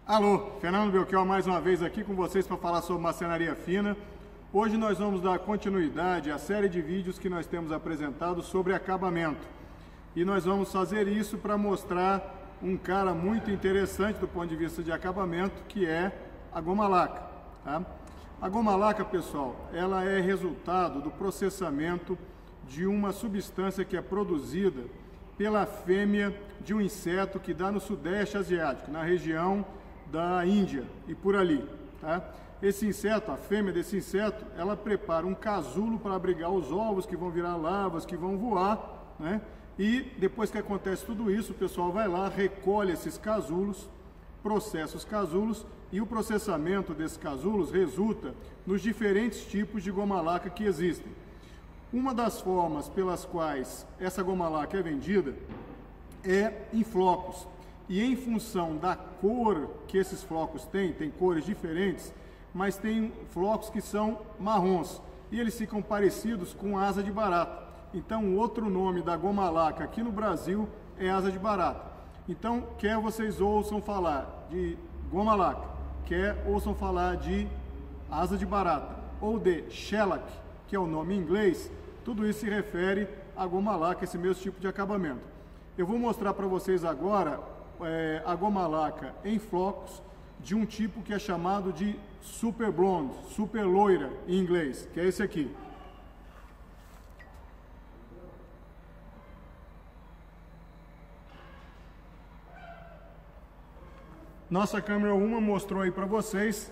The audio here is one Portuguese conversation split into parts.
Alô, Fernando Belchior mais uma vez aqui com vocês para falar sobre marcenaria fina. Hoje nós vamos dar continuidade à série de vídeos que nós temos apresentado sobre acabamento. E nós vamos fazer isso para mostrar um cara muito interessante do ponto de vista de acabamento, que é a goma laca. Tá? A goma laca, pessoal, ela é resultado do processamento de uma substância que é produzida pela fêmea de um inseto que dá no Sudeste Asiático, na região da Índia e por ali. Tá? Esse inseto, a fêmea desse inseto, ela prepara um casulo para abrigar os ovos que vão virar larvas, que vão voar, né? E depois que acontece tudo isso, o pessoal vai lá, recolhe esses casulos, processa os casulos e o processamento desses casulos resulta nos diferentes tipos de goma laca que existem. Uma das formas pelas quais essa goma laca é vendida é em flocos. E em função da cor que esses flocos têm, tem cores diferentes, mas tem flocos que são marrons e eles ficam parecidos com asa de barata. Então, outro nome da goma laca aqui no Brasil é asa de barata. Então, quer vocês ouçam falar de goma laca, quer ouçam falar de asa de barata ou de shellac, que é o nome em inglês, tudo isso se refere à goma laca, esse mesmo tipo de acabamento. Eu vou mostrar para vocês agora a goma laca em flocos de um tipo que é chamado de super blonde, super loira em inglês, que é esse aqui. Nossa câmera 1 mostrou aí para vocês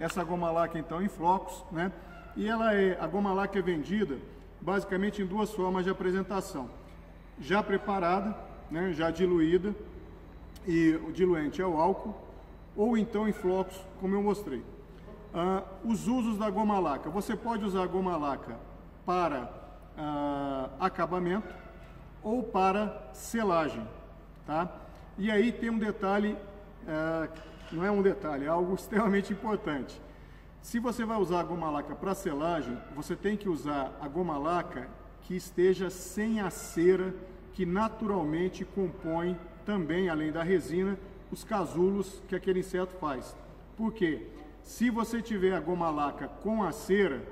essa goma laca então em flocos, né? E a goma laca é vendida basicamente em duas formas de apresentação: já preparada, né, já diluída, e o diluente é o álcool, ou então em flocos, como eu mostrei. Os usos da goma laca: você pode usar a goma laca para acabamento ou para selagem, tá? E aí tem um detalhe, não é um detalhe, é algo extremamente importante. Se você vai usar a goma laca para selagem, você tem que usar a goma laca que esteja sem a cera, que naturalmente compõe também, além da resina, os casulos que aquele inseto faz. Por quê? Se você tiver a goma laca com a cera,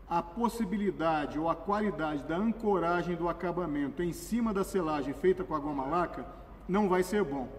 a possibilidade ou a qualidade da ancoragem do acabamento em cima da selagem feita com a goma laca não vai ser bom.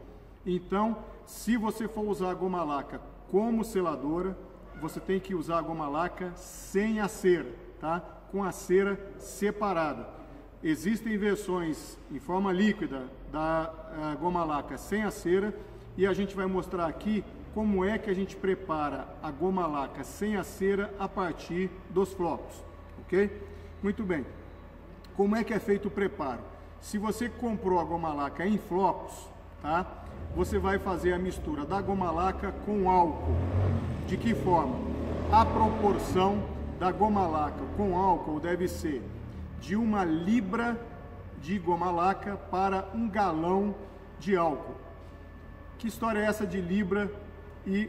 Então, se você for usar a goma laca como seladora, você tem que usar a goma laca sem a cera, tá? Com a cera separada. Existem versões em forma líquida da goma laca sem a cera e a gente vai mostrar aqui como é que a gente prepara a goma laca sem a cera a partir dos flocos, ok? Muito bem. Como é que é feito o preparo? Se você comprou a goma laca em flocos, tá? Você vai fazer a mistura da goma laca com álcool. De que forma? A proporção da goma laca com álcool deve ser de 1 libra de goma laca para 1 galão de álcool. Que história é essa de libra e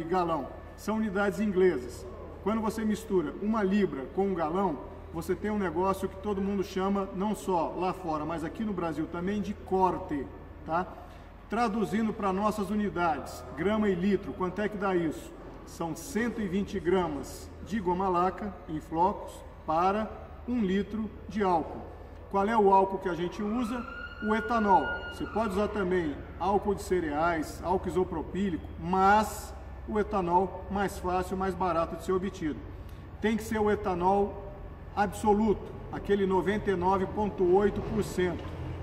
galão? São unidades inglesas. Quando você mistura 1 libra com 1 galão, você tem um negócio que todo mundo chama, não só lá fora, mas aqui no Brasil também, de corte, tá? Traduzindo para nossas unidades, grama e litro, quanto é que dá isso? São 120 gramas de goma laca em flocos para 1 litro de álcool. Qual é o álcool que a gente usa? O etanol. Você pode usar também álcool de cereais, álcool isopropílico, mas o etanol mais fácil, mais barato de ser obtido. Tem que ser o etanol absoluto, aquele 99,8%.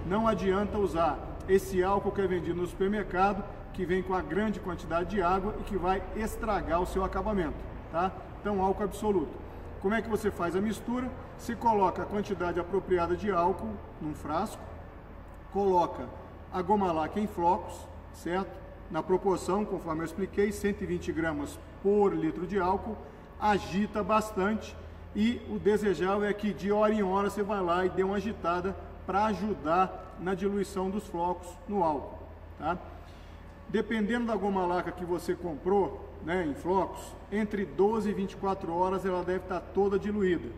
Não adianta usar esse álcool que é vendido no supermercado, que vem com a grande quantidade de água e que vai estragar o seu acabamento, tá? Então, álcool absoluto. Como é que você faz a mistura? Se coloca a quantidade apropriada de álcool num frasco, coloca a goma laca em flocos, certo? Na proporção, conforme eu expliquei, 120 gramas por litro de álcool, agita bastante e o desejável é que de hora em hora você vai lá e dê uma agitada para ajudar na diluição dos flocos no álcool, tá? Dependendo da goma laca que você comprou, né, em flocos, entre 12 e 24 horas ela deve estar toda diluída,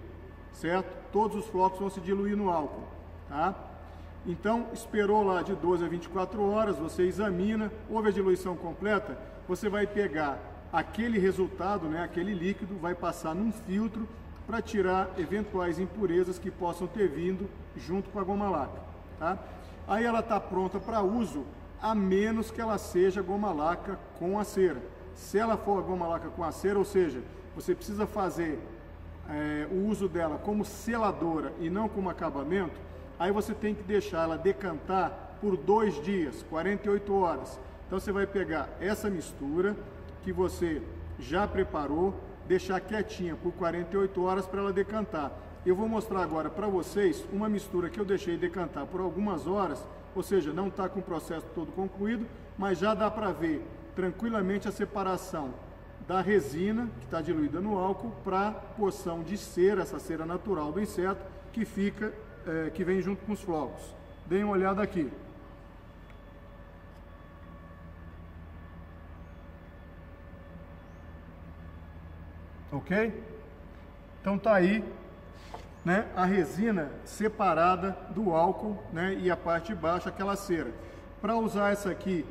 certo? Todos os flocos vão se diluir no álcool, tá? Então, esperou lá de 12 a 24 horas, você examina, houve a diluição completa, você vai pegar aquele resultado, né, aquele líquido, vai passar num filtro para tirar eventuais impurezas que possam ter vindo junto com a goma laca, tá? Aí ela está pronta para uso, a menos que ela seja goma laca com a cera. Se ela for a goma laca com a cera, ou seja, você precisa fazer o uso dela como seladora e não como acabamento, aí você tem que deixar ela decantar por 2 dias, 48 horas. Então você vai pegar essa mistura que você já preparou, deixar quietinha por 48 horas para ela decantar. Eu vou mostrar agora para vocês uma mistura que eu deixei decantar por algumas horas, ou seja, não está com o processo todo concluído, mas já dá para ver tranquilamente a separação da resina, que está diluída no álcool, para a porção de cera, essa cera natural do inseto, que fica, que vem junto com os flocos. Deem uma olhada aqui. Ok? Então tá aí, né, a resina separada do álcool, né, e a parte de baixo aquela cera. Para usar essa aqui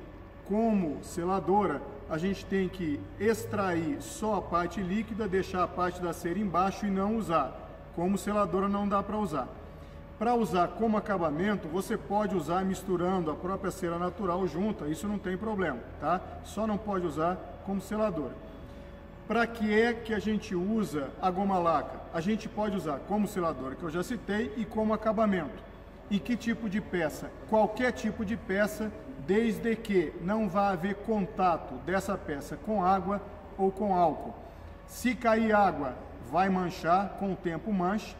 como seladora, a gente tem que extrair só a parte líquida, deixar a parte da cera embaixo e não usar. Como seladora não dá para usar. Para usar como acabamento, você pode usar misturando a própria cera natural junta, isso não tem problema, tá? Só não pode usar como seladora. Para que é que a gente usa a goma laca? A gente pode usar como seladora, que eu já citei, e como acabamento. E que tipo de peça? Qualquer tipo de peça, desde que não vá haver contato dessa peça com água ou com álcool. Se cair água, vai manchar, com o tempo mancha.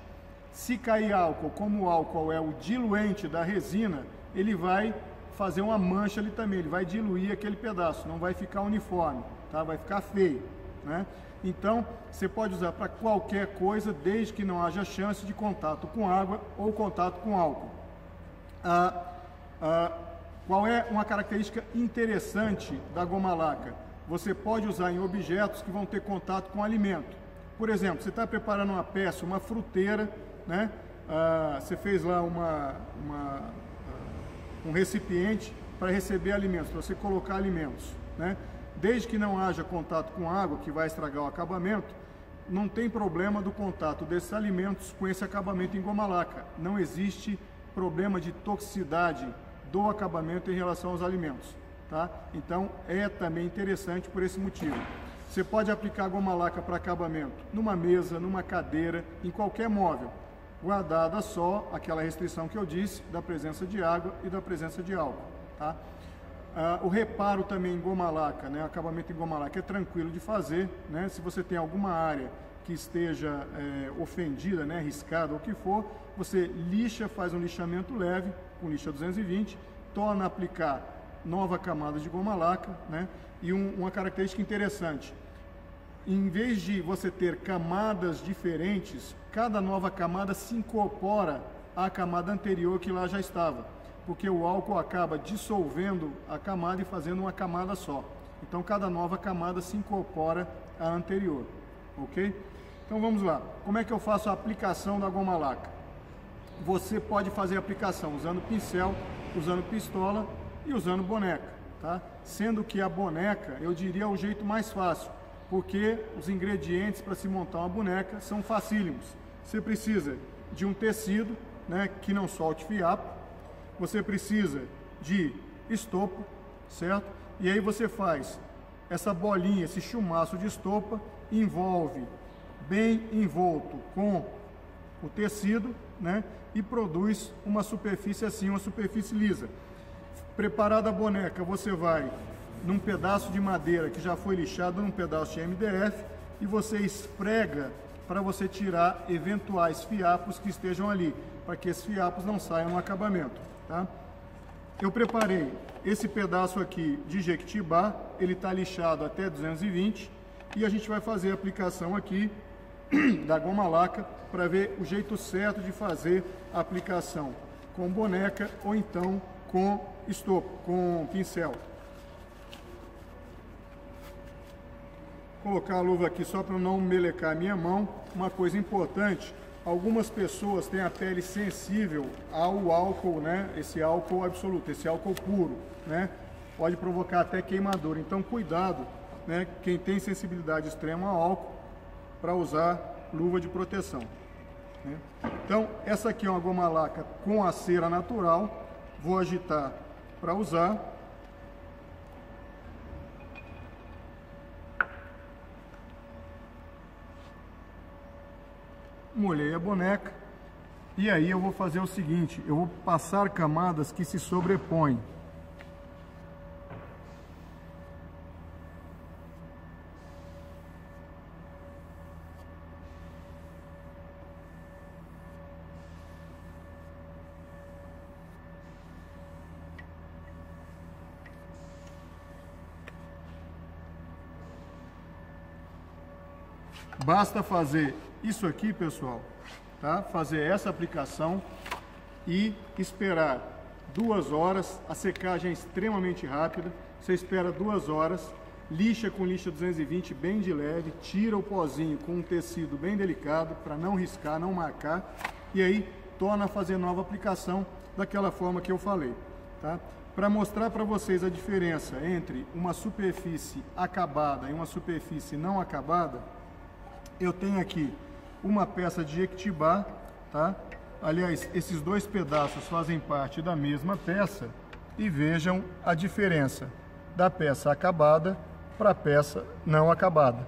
Se cair álcool, como o álcool é o diluente da resina, ele vai fazer uma mancha ali também, ele vai diluir aquele pedaço, não vai ficar uniforme, tá? Vai ficar feio, né? Então, você pode usar para qualquer coisa, desde que não haja chance de contato com água ou contato com álcool. Qual é uma característica interessante da goma laca? Você pode usar em objetos que vão ter contato com alimento. Por exemplo, você está preparando uma peça, uma fruteira, né? Você fez lá um recipiente para receber alimentos, para você colocar alimentos, né? Desde que não haja contato com água, que vai estragar o acabamento, não tem problema do contato desses alimentos com esse acabamento em goma laca. Não existe problema de toxicidade do acabamento em relação aos alimentos, tá? Então é também interessante por esse motivo. Você pode aplicar goma laca para acabamento numa mesa, numa cadeira, em qualquer móvel, guardada só aquela restrição que eu disse da presença de água e da presença de álcool, tá? O reparo também em goma laca, né, acabamento em goma laca é tranquilo de fazer, né? Se você tem alguma área que esteja ofendida, né, riscada ou o que for, você lixa, faz um lixamento leve com lixa 220, torna a aplicar nova camada de goma laca, né? E uma característica interessante, em vez de você ter camadas diferentes, cada nova camada se incorpora à camada anterior que lá já estava, porque o álcool acaba dissolvendo a camada e fazendo uma camada só. Então cada nova camada se incorpora à anterior, ok? Então vamos lá, como é que eu faço a aplicação da goma laca? Você pode fazer a aplicação usando pincel, usando pistola e usando boneca, tá? Sendo que a boneca, eu diria, é o jeito mais fácil, porque os ingredientes para se montar uma boneca são facílimos. Você precisa de um tecido, né, que não solte fiapo, você precisa de estopa, certo? E aí você faz essa bolinha, esse chumaço de estopa, envolve bem envolto com o tecido, né, e produz uma superfície assim, uma superfície lisa. Preparada a boneca, você vai num pedaço de madeira que já foi lixado, num pedaço de MDF, e você esfrega para você tirar eventuais fiapos que estejam ali, para que esses fiapos não saiam no acabamento, tá? Eu preparei esse pedaço aqui de jequitibá, ele está lixado até 220, e a gente vai fazer a aplicação aqui da goma laca para ver o jeito certo de fazer a aplicação com boneca ou então com estopa, com pincel. Vou colocar a luva aqui só para não melecar a minha mão. Uma coisa importante algumas pessoas têm a pele sensível ao álcool, né? Esse álcool absoluto, esse álcool puro, né? Pode provocar até queimadura. Então, cuidado, né? Quem tem sensibilidade extrema ao álcool, para usar luva de proteção, né? Então, essa aqui é uma goma laca com a cera natural. Vou agitar para usar. Molhei a boneca. E aí eu vou fazer o seguinte, eu vou passar camadas que se sobrepõem. Basta fazer isso aqui, pessoal, tá? Fazer essa aplicação e esperar 2 horas. A secagem é extremamente rápida. Você espera 2 horas, lixa com lixa 220 bem de leve, tira o pozinho com um tecido bem delicado para não riscar, não marcar, e aí torna a fazer nova aplicação daquela forma que eu falei, tá? Para mostrar para vocês a diferença entre uma superfície acabada e uma superfície não acabada, eu tenho aqui uma peça de Jequitibá, tá? Aliás, esses 2 pedaços fazem parte da mesma peça e vejam a diferença da peça acabada para a peça não acabada.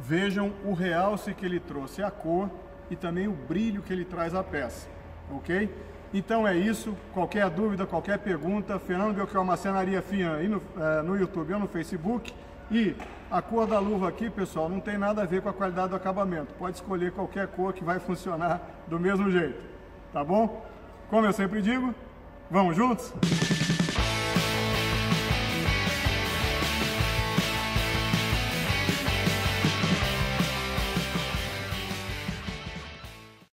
Vejam o realce que ele trouxe à cor e também o brilho que ele traz à peça, ok? Então é isso. Qualquer dúvida, qualquer pergunta, Fernando Belchior Marcenaria Fina aí no YouTube ou no Facebook. E a cor da luva aqui, pessoal, não tem nada a ver com a qualidade do acabamento. Pode escolher qualquer cor que vai funcionar do mesmo jeito, tá bom? Como eu sempre digo, vamos juntos?